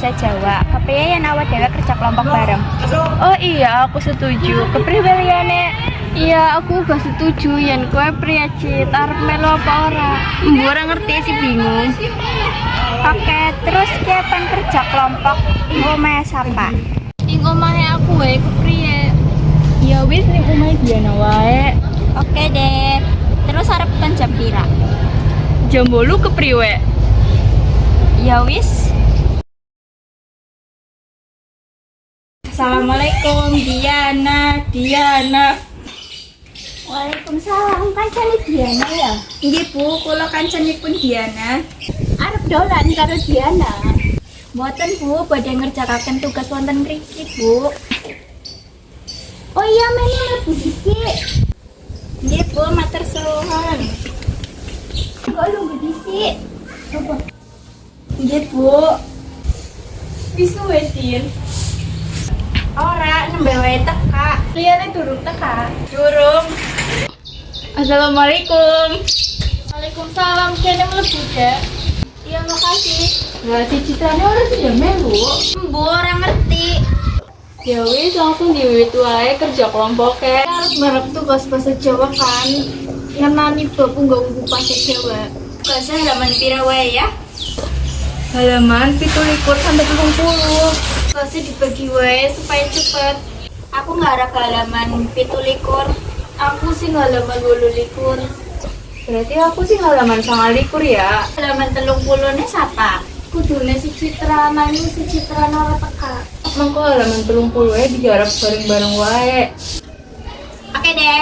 bahasa Jawa. Kepriye yen awak dhewe kerja kelompok bareng? Oh iya, aku setuju. Kepriye liyane? Iya, aku gak setuju yen kowe priye Cit, arep melu apa ora? Ora ngerti sih bingung. Oke, terus kapan kerja kelompok ing omahe sapa? Ing omahe aku wae kepriye? Ya wis ning omahe Diana wae. Oke deh. Terus arep kan jam pira? Jam 8 kepriye? Ya wis. Assalamualaikum Diana. Waalaikumsalam, kancane Diana ya? Nggih Bu, kula kancanipun Diana. Arep dolan karo Diana. Mboten Bu, badhe ngerjakaken tugas wonten mriki Bu. Oh iya, mene mlebu dhisik. Nggih Bu, matur suwun. Kok nunggu dhisik? Apa? Nggih Bu. Wis suwe Din. Ora, nembe wae teka. Liyane durung teka. Durung. Assalamualaikum. Waalaikumsalam, kene mlebu, Dek. Iya, makasih. Lah si Citrane ora sida melu. Mbo ora ngerti. Ya wis langsung diwiwit wae kerja kelompok e. Harus ngarep tugas bahasa Jawa kan. Ngenani bab nggo bahasa Jawa. Bahasa halaman pira wae ya? Halaman 17 sampai 30. Tugasnya dibagi wae supaya cepet. Aku ngarep halaman 17. Aku sih halaman 28. Berarti aku sih halaman 29 ya. Halaman 30 ne sapa? Kudune si Citra, nang si Citra ora teka. Mangko halaman 30 ya digarap bareng-bareng wae. Oke deh.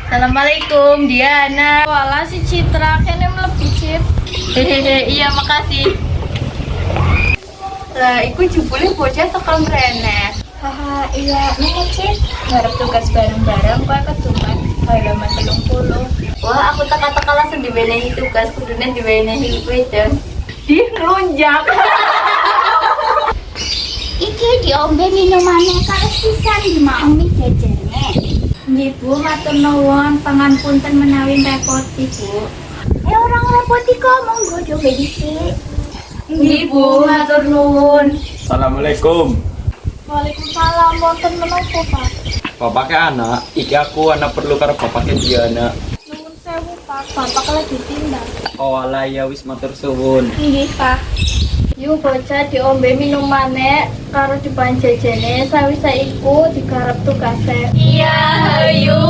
Assalamualaikum Diana. Wala si Citra kene mlebu Cit. Hehehe, iya makasih. Lah, iku jebule bocah tekan rene. Haha, iya, nih Cit. Ngarep tugas bareng-bareng kowe keduman halaman 30. Wah, aku teka-teka langsung diwenehi tugas, kudune diwenehi kowe dong. Di ngelunjak. Iki diombe minumannya karo sisan dimaumi jajane. Nggih Bu, matur nuwun, pangan punten menawi repoti Bu. Orang repoti kok monggo coba dhisik. Nggih Bu, matur nuwun. Assalamualaikum. Waalaikumsalam, wonten menapa Pak? Bapaknya anak, iki aku anak perlu karo bapaknya Diana. Nuwun sewu Pak, bapak lagi tindak. Oh alah ya wis matur suwun. Nggih Pak. Yuk bocah diombe minumane karo dipanjajane sawise iku digarap tugase. Iya, ayo.